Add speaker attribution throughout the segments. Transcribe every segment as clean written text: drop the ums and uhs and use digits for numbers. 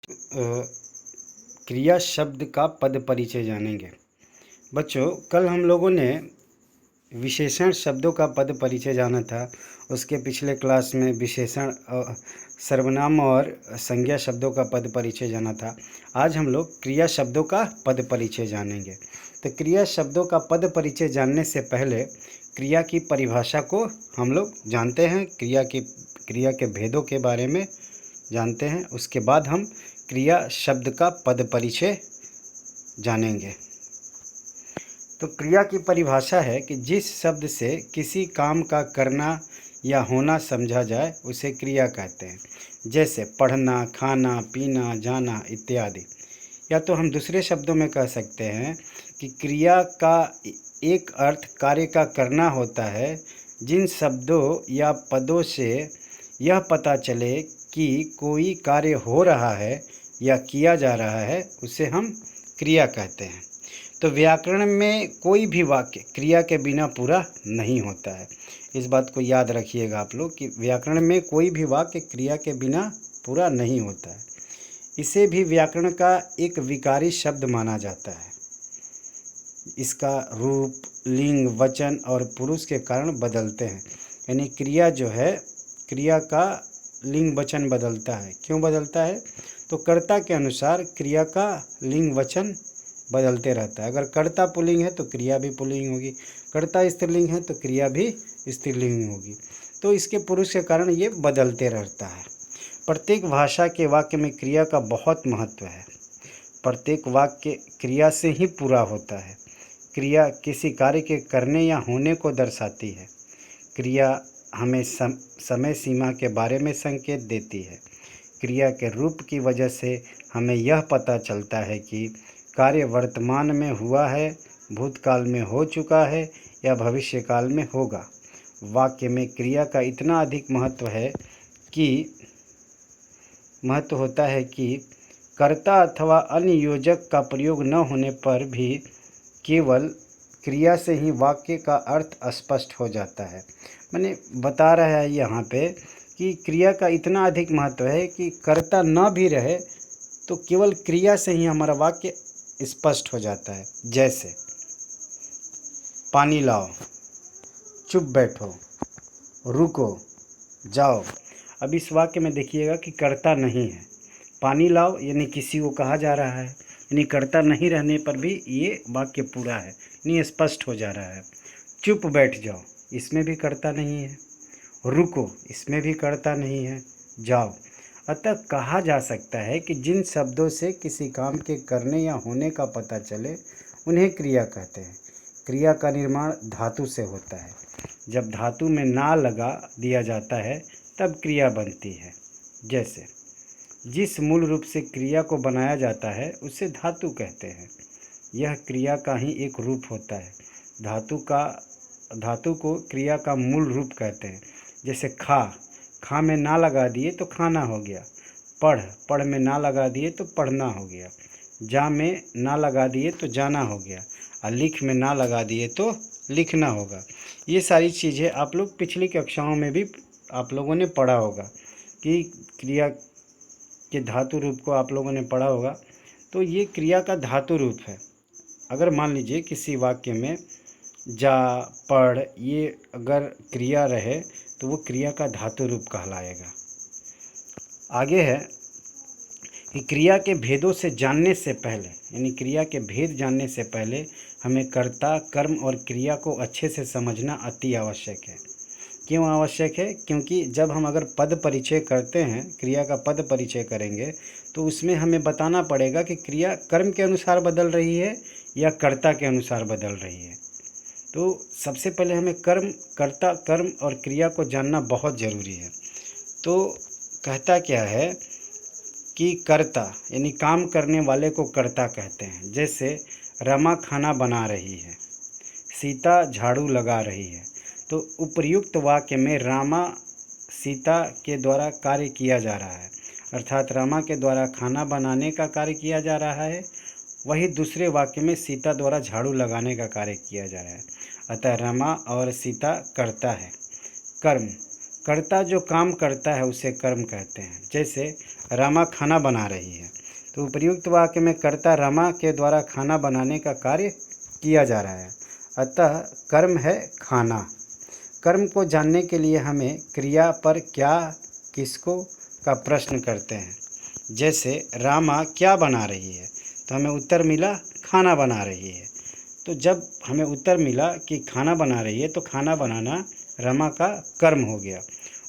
Speaker 1: क्रिया शब्द का पद परिचय जानेंगे। बच्चों, कल हम लोगों ने विशेषण शब्दों का पद परिचय जाना था। उसके पिछले क्लास में विशेषण सर्वनाम और संज्ञा शब्दों का पद परिचय जाना था। आज हम लोग क्रिया शब्दों का पद परिचय जानेंगे। तो क्रिया शब्दों का पद परिचय जानने से पहले क्रिया की परिभाषा को हम लोग जानते हैं, क्रिया के भेदों के बारे में जानते हैं। उसके बाद हम क्रिया शब्द का पद परिचय जानेंगे। तो क्रिया की परिभाषा है कि जिस शब्द से किसी काम का करना या होना समझा जाए उसे क्रिया कहते हैं। जैसे पढ़ना, खाना, पीना, जाना इत्यादि। या तो हम दूसरे शब्दों में कह सकते हैं कि क्रिया का एक अर्थ कार्य का करना होता है। जिन शब्दों या पदों से यह पता चले कि कोई कार्य हो रहा है या किया जा रहा है उसे हम क्रिया कहते हैं। तो व्याकरण में कोई भी वाक्य क्रिया के बिना पूरा नहीं होता है। इस बात को याद रखिएगा आप लोग कि व्याकरण में कोई भी वाक्य क्रिया के बिना पूरा नहीं होता है। इसे भी व्याकरण का एक विकारी शब्द माना जाता है। इसका रूप, लिंग, वचन और पुरुष के कारण बदलते हैं। यानी क्रिया जो है, क्रिया का लिंग वचन बदलता है। क्यों बदलता है? तो कर्ता के अनुसार क्रिया का लिंग वचन बदलते रहता है। अगर कर्ता पुल्लिंग है तो क्रिया भी पुल्लिंग होगी, कर्ता स्त्रीलिंग है तो क्रिया भी स्त्रीलिंग होगी। तो इसके पुरुष के कारण ये बदलते रहता है। प्रत्येक भाषा के वाक्य में क्रिया का बहुत महत्व है। प्रत्येक वाक्य क्रिया से ही पूरा होता है। क्रिया किसी कार्य के करने या होने को दर्शाती है। क्रिया हमें समय सीमा के बारे में संकेत देती है। क्रिया के रूप की वजह से हमें यह पता चलता है कि कार्य वर्तमान में हुआ है, भूतकाल में हो चुका है या भविष्यकाल में होगा। वाक्य में क्रिया का इतना अधिक महत्व होता है कि कर्ता अथवा अन्य योजक का प्रयोग न होने पर भी केवल क्रिया से ही वाक्य का अर्थ स्पष्ट हो जाता है। मैंने बता रहा है यहाँ पे कि क्रिया का इतना अधिक महत्व है कि कर्ता न भी रहे तो केवल क्रिया से ही हमारा वाक्य स्पष्ट हो जाता है। जैसे पानी लाओ, चुप बैठो, रुको, जाओ। अब इस वाक्य में देखिएगा कि कर्ता नहीं है। पानी लाओ यानी किसी को कहा जा रहा है, यानी कर्ता नहीं रहने पर भी ये वाक्य पूरा है, यानी स्पष्ट हो जा रहा है। चुप बैठ जाओ, इसमें भी कर्ता नहीं है। रुको, इसमें भी कर्ता नहीं है। जाओ। अतः कहा जा सकता है कि जिन शब्दों से किसी काम के करने या होने का पता चले उन्हें क्रिया कहते हैं। क्रिया का निर्माण धातु से होता है। जब धातु में ना लगा दिया जाता है तब क्रिया बनती है। जैसे जिस मूल रूप से क्रिया को बनाया जाता है उसे धातु कहते हैं। यह क्रिया का ही एक रूप होता है। धातु को क्रिया का मूल रूप कहते हैं। जैसे खा में ना लगा दिए तो खाना हो गया। पढ़ में ना लगा दिए तो पढ़ना हो गया। जा में ना लगा दिए तो जाना हो गया। और लिख में ना लगा दिए तो लिखना होगा। ये सारी चीज़ें आप लोग पिछली कक्षाओं में भी आप लोगों ने पढ़ा होगा कि क्रिया के धातु रूप को आप लोगों ने पढ़ा होगा। तो ये क्रिया का धातु रूप है। अगर मान लीजिए किसी वाक्य में जा, पढ़ ये अगर क्रिया रहे तो वो क्रिया का धातु रूप कहलाएगा। आगे है कि क्रिया के भेदों से जानने से पहले, यानी क्रिया के भेद जानने से पहले हमें कर्ता, कर्म और क्रिया को अच्छे से समझना अति आवश्यक है। क्यों आवश्यक है? क्योंकि जब हम अगर पद परिचय करते हैं, क्रिया का पद परिचय करेंगे तो उसमें हमें बताना पड़ेगा कि क्रिया कर्म के अनुसार बदल रही है या कर्ता के अनुसार बदल रही है। तो सबसे पहले हमें कर्ता, कर्म और क्रिया को जानना बहुत ज़रूरी है। तो कहता क्या है कि कर्ता यानी काम करने वाले को कर्ता कहते हैं। जैसे रमा खाना बना रही है, सीता झाड़ू लगा रही है। तो उपर्युक्त वाक्य में रामा सीता के द्वारा कार्य किया जा रहा है, अर्थात रामा के द्वारा खाना बनाने का कार्य किया जा रहा है। वही दूसरे वाक्य में सीता द्वारा झाड़ू लगाने का कार्य किया जा रहा है। अतः रमा और सीता कर्ता है। कर्ता जो काम करता है उसे कर्म कहते हैं। जैसे रमा खाना बना रही है तो उपर्युक्त वाक्य में कर्ता रमा के द्वारा खाना बनाने का कार्य किया जा रहा है, अतः कर्म है खाना। कर्म को जानने के लिए हमें क्रिया पर क्या, किसको का प्रश्न करते हैं। जैसे रामा क्या बना रही है, तो हमें उत्तर मिला खाना बना रही है। तो जब हमें उत्तर मिला कि खाना बना रही है, तो खाना बनाना रमा का कर्म हो गया।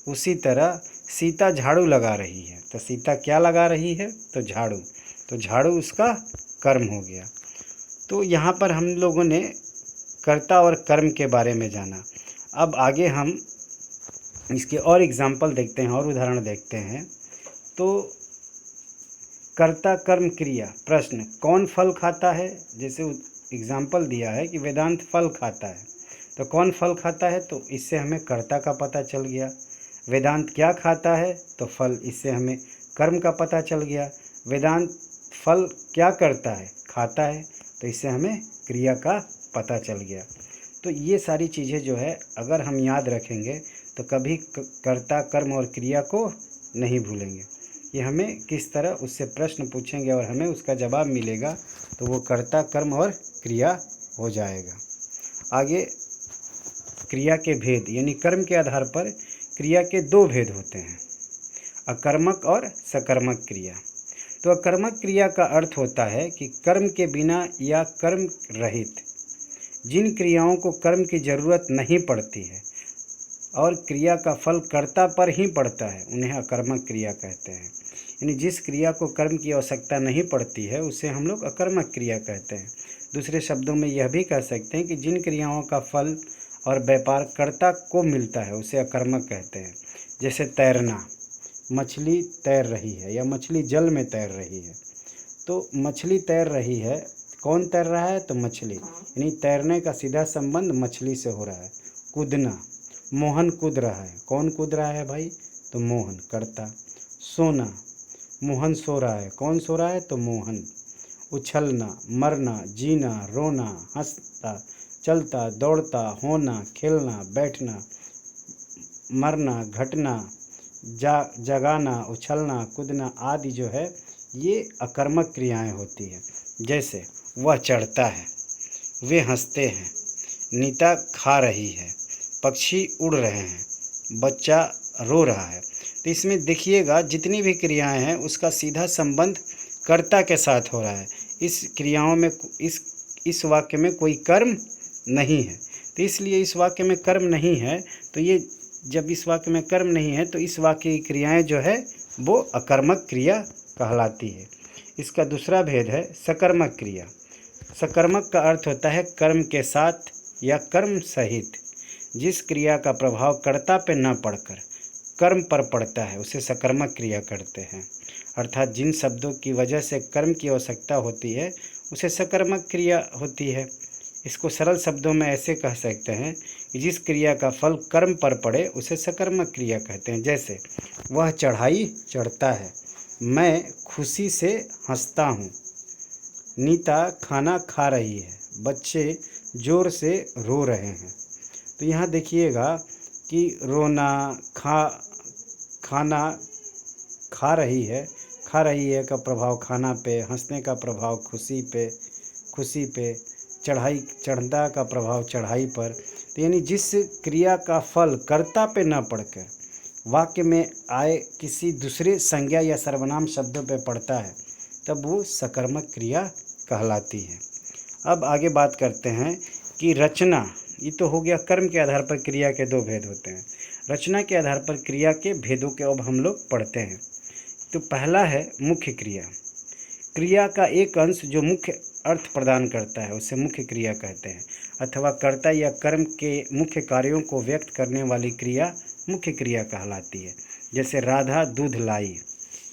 Speaker 1: उसी तरह सीता झाड़ू लगा रही है, तो सीता क्या लगा रही है, तो झाड़ू, तो झाड़ू उसका कर्म हो गया। तो यहाँ पर हम लोगों ने कर्ता और कर्म के बारे में जाना। अब आगे हम इसके और एग्जाम्पल देखते हैं और उदाहरण देखते हैं। तो कर्ता कर्म क्रिया प्रश्न, कौन फल खाता है? जैसे एग्जाम्पल दिया है कि वेदांत फल खाता है, तो कौन फल खाता है, तो इससे हमें कर्ता का पता चल गया। वेदांत क्या खाता है, तो फल, इससे हमें कर्म का पता चल गया। वेदांत फल क्या करता है, खाता है, तो इससे हमें क्रिया का पता चल गया। तो ये सारी चीज़ें जो है अगर हम याद रखेंगे तो कभी कर्ता कर्म और क्रिया को नहीं भूलेंगे। ये हमें किस तरह उससे प्रश्न पूछेंगे और हमें उसका जवाब मिलेगा, तो वो कर्ता कर्म और क्रिया हो जाएगा। आगे क्रिया के भेद, यानी कर्म के आधार पर क्रिया के दो भेद होते हैं, अकर्मक और सकर्मक क्रिया। तो अकर्मक क्रिया का अर्थ होता है कि कर्म के बिना या कर्म रहित जिन क्रियाओं को कर्म की जरूरत नहीं पड़ती है और क्रिया का फल कर्ता पर ही पड़ता है, उन्हें अकर्मक क्रिया कहते हैं। यानी जिस क्रिया को कर्म की आवश्यकता नहीं पड़ती है उसे हम लोग अकर्मक क्रिया कहते हैं। दूसरे शब्दों में यह भी कह सकते हैं कि जिन क्रियाओं का फल और व्यापार कर्ता को मिलता है उसे अकर्मक कहते हैं। जैसे तैरना, मछली तैर रही है या मछली जल में तैर रही है, तो मछली तैर रही है, कौन तैर रहा है, तो मछली, यानी तैरने का सीधा संबंध मछली से हो रहा है। कूदना, मोहन कूद रहा है, कौन कूद रहा है भाई, तो मोहन, कर्ता। सोना, मोहन सो रहा है, कौन सो रहा है, तो मोहन। उछलना, मरना, जीना, रोना, हंसता, चलता, दौड़ता, होना, खेलना, बैठना, मरना, घटना, जगाना, उछलना, कूदना आदि जो है ये अकर्मक क्रियाएं होती है। जैसे वह चढ़ता है, वे हंसते हैं, नीता खा रही है, पक्षी उड़ रहे हैं, बच्चा रो रहा है। तो इसमें देखिएगा जितनी भी क्रियाएं हैं उसका सीधा संबंध कर्ता के साथ हो रहा है। इस क्रियाओं में इस वाक्य में कोई कर्म नहीं है, तो इसलिए इस वाक्य में कर्म नहीं है। तो ये जब इस वाक्य में कर्म नहीं है तो इस वाक्य की क्रियाएं जो है वो अकर्मक क्रिया कहलाती है। इसका दूसरा भेद है सकर्मक क्रिया। सकर्मक का अर्थ होता है कर्म के साथ या कर्म सहित। जिस क्रिया का प्रभाव कर्ता पे न पड़कर कर्म पर पड़ता है उसे सकर्मक क्रिया करते हैं। अर्थात जिन शब्दों की वजह से कर्म की आवश्यकता होती है उसे सकर्मक क्रिया होती है। इसको सरल शब्दों में ऐसे कह सकते हैं कि जिस क्रिया का फल कर्म पर पड़े उसे सकर्मक क्रिया कहते हैं। जैसे वह चढ़ाई चढ़ता है, मैं खुशी से हंसता हूँ, नीता खाना खा रही है, बच्चे ज़ोर से रो रहे हैं। तो यहाँ देखिएगा कि रोना, खाना, खा रही है का प्रभाव खाना पे, हंसने का प्रभाव खुशी पे, चढ़ना का प्रभाव चढ़ाई पर। तो यानी जिस क्रिया का फल कर्ता पे न पड़कर वाक्य में आए किसी दूसरे संज्ञा या सर्वनाम शब्दों पे पड़ता है तब वो सकर्मक क्रिया कहलाती है। अब आगे बात करते हैं कि रचना, ये तो हो गया कर्म के आधार पर क्रिया के दो भेद होते हैं। रचना के आधार पर क्रिया के भेदों के अब हम लोग पढ़ते हैं। तो पहला है मुख्य क्रिया। क्रिया का एक अंश जो मुख्य अर्थ प्रदान करता है उसे मुख्य क्रिया कहते हैं, अथवा कर्ता या कर्म के मुख्य कार्यों को व्यक्त करने वाली क्रिया मुख्य क्रिया कहलाती है। जैसे राधा दूध लाई,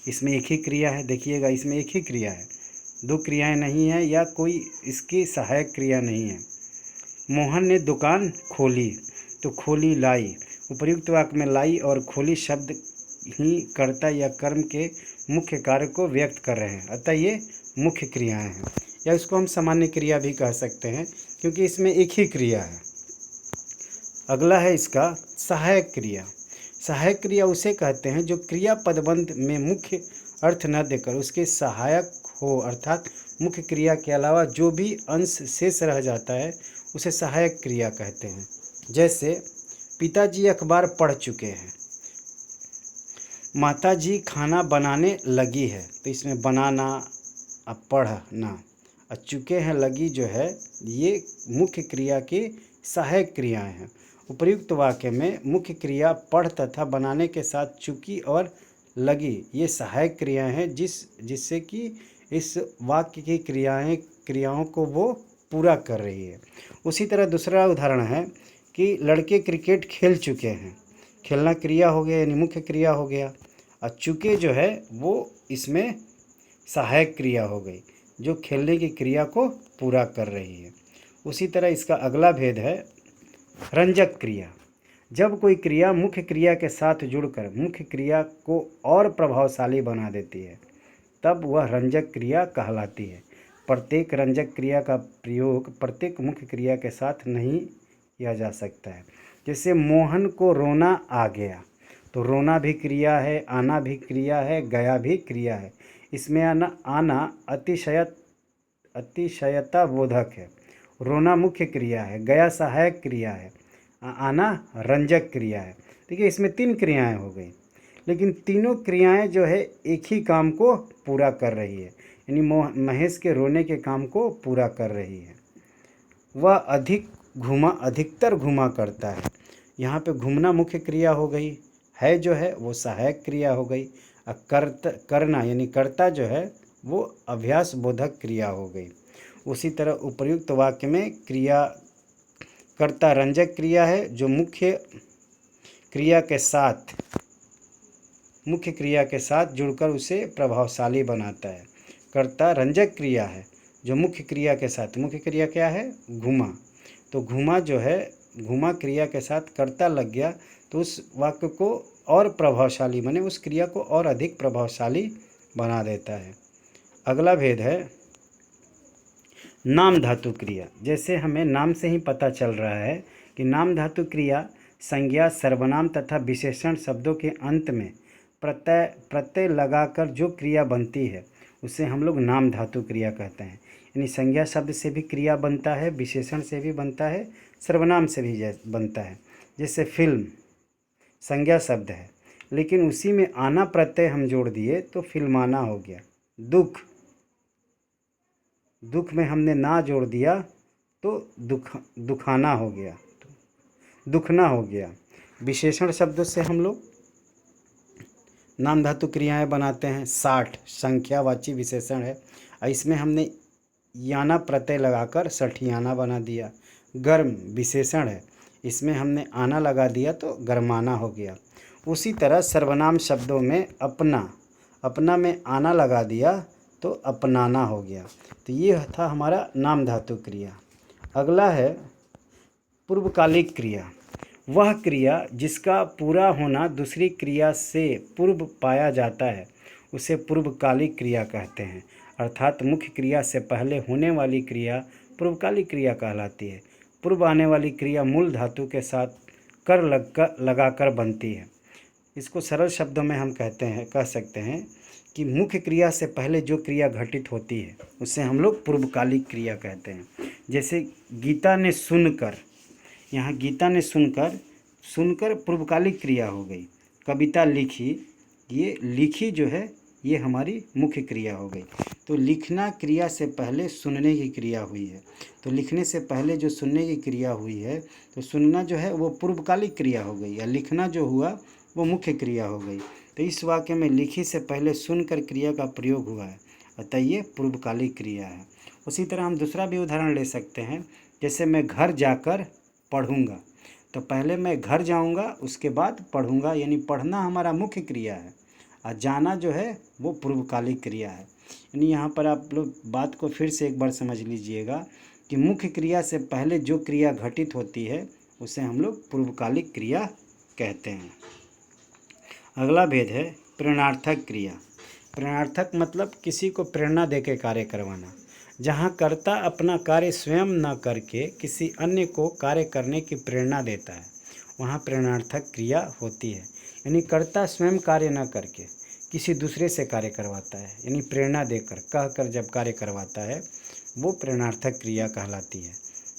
Speaker 1: इसमें एक ही क्रिया है, देखिएगा इसमें एक ही क्रिया है, दो क्रियाएं नहीं है या कोई इसकी सहायक क्रिया नहीं है। मोहन ने दुकान खोली, तो खोली लाई, उपर्युक्त वाक्य में लाई और खोली शब्द ही कर्ता या कर्म के मुख्य कार्य को व्यक्त कर रहे हैं, अतः ये मुख्य क्रियाएं हैं। या इसको हम सामान्य क्रिया भी कह सकते हैं क्योंकि इसमें एक ही क्रिया है। अगला है इसका सहायक क्रिया। सहायक क्रिया उसे कहते हैं जो क्रिया पदबंध में मुख्य अर्थ न देकर उसके सहायक हो, अर्थात मुख्य क्रिया के अलावा जो भी अंश शेष रह जाता है उसे सहायक क्रिया कहते हैं। जैसे पिताजी अखबार पढ़ चुके हैं, माताजी खाना बनाने लगी है, तो इसमें बनाना, अब पढ़ना, और चुके हैं लगी जो है ये मुख्य क्रिया की सहायक क्रियाएं हैं। उपर्युक्त वाक्य में मुख्य क्रिया पढ़ तथा बनाने के साथ चुकी और लगी ये सहायक क्रियाएं हैं जिससे कि इस वाक्य की क्रियाओं को वो पूरा कर रही है। उसी तरह दूसरा उदाहरण है कि लड़के क्रिकेट खेल चुके हैं, खेलना क्रिया हो गया यानी मुख्य क्रिया हो गया, और चुके जो है वो इसमें सहायक क्रिया हो गई जो खेलने की क्रिया को पूरा कर रही है। उसी तरह इसका अगला भेद है रंजक क्रिया। जब कोई क्रिया मुख्य क्रिया के साथ जुड़कर मुख्य क्रिया को और प्रभावशाली बना देती है तब वह रंजक क्रिया कहलाती है। प्रत्येक रंजक क्रिया का प्रयोग प्रत्येक मुख्य क्रिया के साथ नहीं किया जा सकता है। जैसे मोहन को रोना आ गया, तो रोना भी क्रिया है, आना भी क्रिया है, गया भी क्रिया है। इसमें आना अतिशयता बोधक है, रोना मुख्य क्रिया है, गया सहायक क्रिया है, आना रंजक क्रिया है। देखिए इसमें 3 क्रियाएं हो गई, लेकिन तीनों क्रियाएं जो है एक ही काम को पूरा कर रही है, यानी महेश के रोने के काम को पूरा कर रही है। वह अधिकतर घुमा करता है, यहाँ पे घूमना मुख्य क्रिया हो गई, है जो है वो सहायक क्रिया हो गई, और करना यानी कर्ता जो है वो अभ्यास बोधक क्रिया हो गई। उसी तरह उपर्युक्त वाक्य में क्रिया कर्ता रंजक क्रिया है जो मुख्य क्रिया के साथ जुड़कर उसे प्रभावशाली बनाता है। कर्ता रंजक क्रिया है जो मुख्य क्रिया के साथ, मुख्य क्रिया क्या है? घुमा, तो घुमा जो है घुमा क्रिया के साथ कर्ता लग गया तो उस वाक्य को और प्रभावशाली बने, उस क्रिया को और अधिक प्रभावशाली बना देता है। अगला भेद है नाम धातु क्रिया। जैसे हमें नाम से ही पता चल रहा है कि नाम धातु क्रिया संज्ञा, सर्वनाम तथा विशेषण शब्दों के अंत में प्रत्यय लगाकर जो क्रिया बनती है उसे हम लोग नाम धातु क्रिया कहते हैं। यानी संज्ञा शब्द से भी क्रिया बनता है, विशेषण से भी बनता है, सर्वनाम से भी बनता है। जैसे फिल्म संज्ञा शब्द है, लेकिन उसी में आना प्रत्यय हम जोड़ दिए तो फिल्माना हो गया। दुख में हमने ना जोड़ दिया तो दुखाना हो गया, दुखना हो गया। विशेषण शब्दों से हम लोग नाम धातु क्रियाएं बनाते हैं। 60 संख्यावाची विशेषण है, इसमें हमने याना प्रत्यय लगाकर सठियाना बना दिया। गर्म विशेषण है, इसमें हमने आना लगा दिया तो गर्माना हो गया। उसी तरह सर्वनाम शब्दों में अपना में आना लगा दिया तो अपनाना हो गया। तो ये था हमारा नाम धातु क्रिया। अगला है पूर्वकालिक क्रिया। वह क्रिया जिसका पूरा होना दूसरी क्रिया से पूर्व पाया जाता है उसे पूर्वकालिक क्रिया कहते हैं। अर्थात मुख्य क्रिया से पहले होने वाली क्रिया पूर्वकालिक क्रिया कहलाती है। पूर्व आने वाली क्रिया मूल धातु के साथ लगाकर बनती है। इसको सरल शब्दों में हम कह सकते हैं कि मुख्य क्रिया से पहले जो क्रिया घटित होती है उसे हम लोग पूर्वकालिक क्रिया कहते हैं। जैसे गीता ने सुनकर, यहाँ गीता ने सुनकर पूर्वकालिक क्रिया हो गई। कविता लिखी, ये लिखी जो है ये हमारी मुख्य क्रिया हो गई। तो लिखना क्रिया से पहले सुनने की क्रिया हुई है, तो लिखने से पहले जो सुनने की क्रिया हुई है तो सुनना जो है वो पूर्वकालिक क्रिया हो गई, या लिखना जो हुआ वो मुख्य क्रिया हो गई। तो इस वाक्य में लिखी से पहले सुनकर क्रिया का प्रयोग हुआ है, अतः ये पूर्वकालिक क्रिया है। उसी तरह हम दूसरा भी उदाहरण ले सकते हैं। जैसे मैं घर जाकर पढ़ूँगा, तो पहले मैं घर जाऊँगा उसके बाद पढ़ूँगा, यानी पढ़ना हमारा मुख्य क्रिया है और जाना जो है वो पूर्वकालिक क्रिया है। यानी यहाँ पर आप लोग बात को फिर से एक बार समझ लीजिएगा कि मुख्य क्रिया से पहले जो क्रिया घटित होती है उसे हम लोग पूर्वकालिक क्रिया कहते हैं। अगला भेद है प्रेरणार्थक क्रिया। प्रेरणार्थक मतलब किसी को प्रेरणा देकर कार्य करवाना। जहाँ कर्ता अपना कार्य स्वयं न करके किसी अन्य को कार्य करने की प्रेरणा देता है वहाँ प्रेरणार्थक क्रिया होती है। यानी कर्ता स्वयं कार्य न करके किसी दूसरे से कार्य करवाता है, यानी प्रेरणा देकर कहकर जब कार्य करवाता है वो प्रेरणार्थक क्रिया कहलाती है।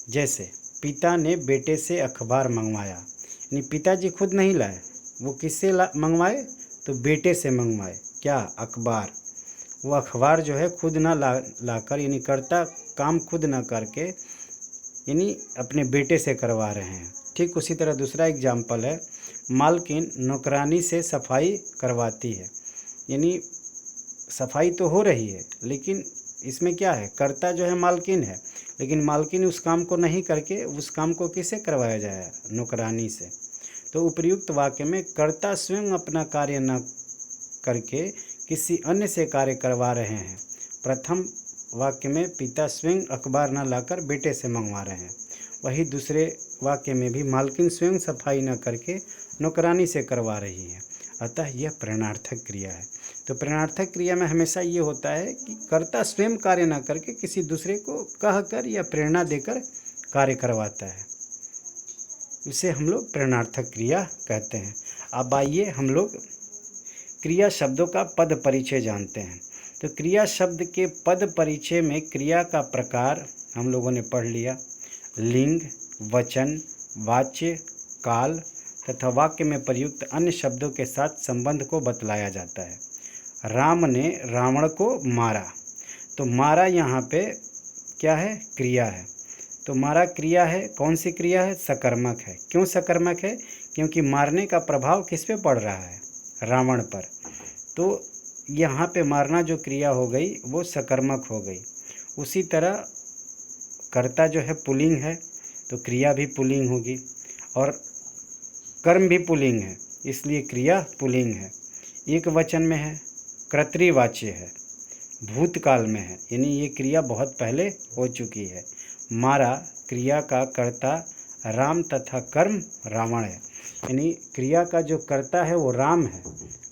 Speaker 1: जैसे पिता ने बेटे से अखबार मंगवाया, यानी पिताजी खुद नहीं लाए, वो किससे मंगवाए, तो बेटे से मंगवाए, क्या, अखबार। वो अखबार जो है खुद ना लाकर यानी करता काम खुद ना करके यानी अपने बेटे से करवा रहे हैं। ठीक उसी तरह दूसरा एग्जाम्पल है, मालकिन नौकरानी से सफाई करवाती है, यानी सफाई तो हो रही है लेकिन इसमें क्या है, कर्ता जो है मालकिन है, लेकिन मालकिन उस काम को नहीं करके उस काम को किससे करवाया जाए, नौकरानी से। तो उपर्युक्त वाक्य में कर्ता स्वयं अपना कार्य न करके किसी अन्य से कार्य करवा रहे हैं। प्रथम वाक्य में पिता स्वयं अखबार न लाकर बेटे से मंगवा रहे हैं, वही दूसरे वाक्य में भी मालकिन स्वयं सफाई न करके नौकरानी से करवा रही है। अतः यह प्रेरणार्थक क्रिया है। तो प्रेरणार्थक क्रिया में हमेशा ये होता है कि कर्ता स्वयं कार्य न करके किसी दूसरे को कहकर या प्रेरणा देकर कार्य करवाता है, इसे हम लोग प्रेरणार्थक क्रिया कहते हैं। अब आइए हम लोग क्रिया शब्दों का पद परिचय जानते हैं। तो क्रिया शब्द के पद परिचय में क्रिया का प्रकार हम लोगों ने पढ़ लिया, लिंग, वचन, वाच्य, काल तथा वाक्य में प्रयुक्त अन्य शब्दों के साथ संबंध को बतलाया जाता है। राम ने रावण को मारा, तो मारा यहाँ पे क्या है, क्रिया है। तो मारा क्रिया है, कौन सी क्रिया है, सकर्मक है। क्यों सकर्मक है, क्योंकि मारने का प्रभाव किस पे पड़ रहा है, रावण पर। तो यहाँ पे मारना जो क्रिया हो गई वो सकर्मक हो गई। उसी तरह कर्ता जो है पुल्लिंग है तो क्रिया भी पुल्लिंग होगी, और कर्म भी पुल्लिंग है इसलिए क्रिया पुल्लिंग है। एक वचन में है, कर्तृवाच्य है, भूतकाल में है, यानी ये क्रिया बहुत पहले हो चुकी है। मारा क्रिया का कर्ता राम तथा कर्म रावण है, यानी क्रिया का जो कर्ता है वो राम है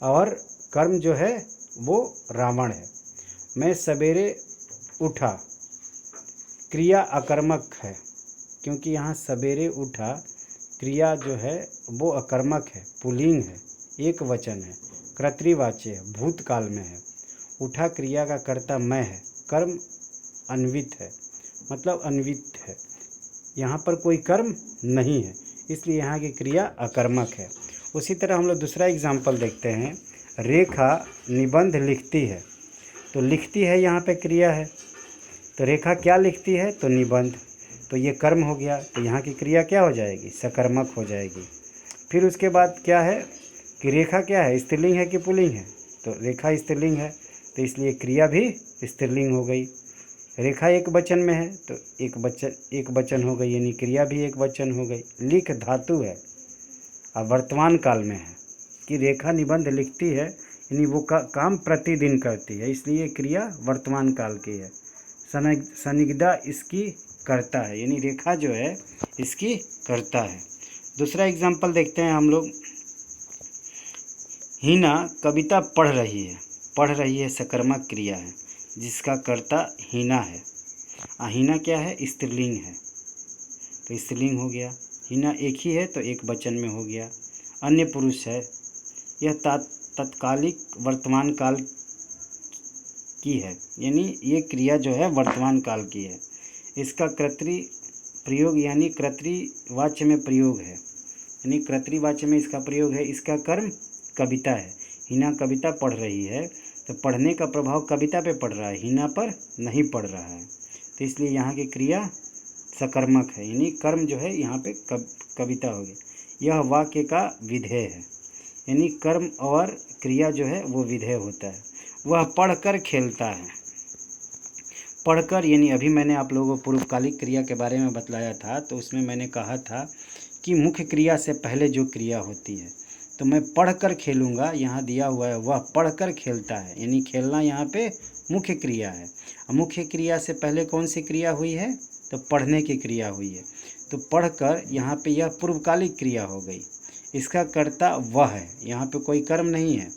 Speaker 1: और कर्म जो है वो रावण है। मैं सवेरे उठा, क्रिया अकर्मक है, क्योंकि यहाँ सवेरे उठा क्रिया जो है वो अकर्मक है, पुल्लिंग है, एक वचन है, कर्तृवाच्य है, भूतकाल में है। उठा क्रिया का कर्ता मैं है, कर्म अन्वित है, मतलब अन्वित है, यहाँ पर कोई कर्म नहीं है, इसलिए यहाँ की क्रिया अकर्मक है। उसी तरह हम लोग दूसरा एग्जाम्पल देखते हैं, रेखा निबंध लिखती है, तो लिखती है यहाँ पे क्रिया है, तो रेखा क्या लिखती है, तो निबंध, तो ये कर्म हो गया, तो यहाँ की क्रिया क्या हो जाएगी, सकर्मक हो जाएगी। फिर उसके बाद क्या है कि रेखा क्या है, स्त्रीलिंग है कि पुल्लिंग है, तो रेखा स्त्रीलिंग है तो इसलिए क्रिया भी स्त्रीलिंग हो गई। रेखा एक वचन में है तो एक वचन हो गई, यानी क्रिया भी एक वचन हो गई। लिख धातु है और वर्तमान काल में है कि रेखा निबंध लिखती है, यानी वो काम प्रतिदिन करती है, इसलिए क्रिया वर्तमान काल की है। संनिग्धा इसकी करता है, यानी रेखा जो है इसकी करता है। दूसरा एग्जाम्पल देखते हैं हम लोग, हीना कविता पढ़ रही है सकर्मक क्रिया है जिसका कर्ता हीना है। हीना क्या है, स्त्रीलिंग है तो स्त्रीलिंग हो गया। हीना एक ही है तो एक वचन में हो गया। अन्य पुरुष है, यह तत्कालिक वर्तमान काल की है, यानी ये क्रिया जो है वर्तमान काल की है। इसका कर्तृ प्रयोग यानी कर्तृवाच्य में प्रयोग है, यानी कर्तृवाच्य में इसका प्रयोग है। इसका कर्म कविता है, हीना कविता पढ़ रही है तो पढ़ने का प्रभाव कविता पे पड़ रहा है, हीना पर नहीं पड़ रहा है, तो इसलिए यहाँ की क्रिया सकर्मक है, यानी कर्म जो है यहाँ पे कविता हो गई। यह वाक्य का विधेय है, यानी कर्म और क्रिया जो है वो विधेय होता है। वह पढ़कर खेलता है, पढ़कर यानी अभी मैंने आप लोगों को पूर्वकालिक क्रिया के बारे में बतलाया था, तो उसमें मैंने कहा था कि मुख्य क्रिया से पहले जो क्रिया होती है, तो मैं पढ़कर खेलूँगा, यहाँ दिया हुआ है वह पढ़कर खेलता है, यानी खेलना यहाँ पे मुख्य क्रिया है। मुख्य क्रिया से पहले कौन सी क्रिया हुई है, तो पढ़ने की क्रिया हुई है, तो पढ़कर यहाँ पे यह पूर्वकालिक क्रिया हो गई। इसका कर्ता वह है, यहाँ पे कोई कर्म नहीं है,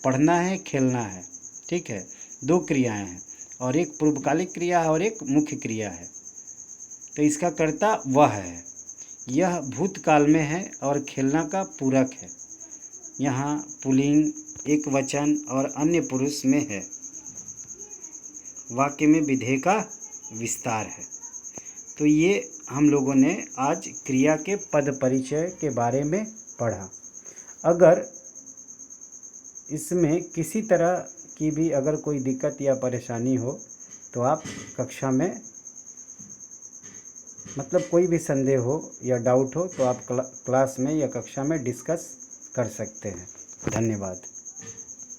Speaker 1: पढ़ना है खेलना है, ठीक है, दो क्रियाएं हैं और एक पूर्वकालिक क्रिया है और एक मुख्य क्रिया है, तो इसका कर्ता वह है। यह भूतकाल में है और खेलना का पूरक है। यहाँ पुल्लिंग एक वचन और अन्य पुरुष में है। वाक्य में विधेय का विस्तार है। तो ये हम लोगों ने आज क्रिया के पद परिचय के बारे में पढ़ा। अगर इसमें किसी तरह की भी अगर कोई दिक्कत या परेशानी हो तो आप कक्षा में मतलब कोई भी संदेह हो या डाउट हो तो आप क्लास में या कक्षा में डिस्कस कर सकते हैं। धन्यवाद।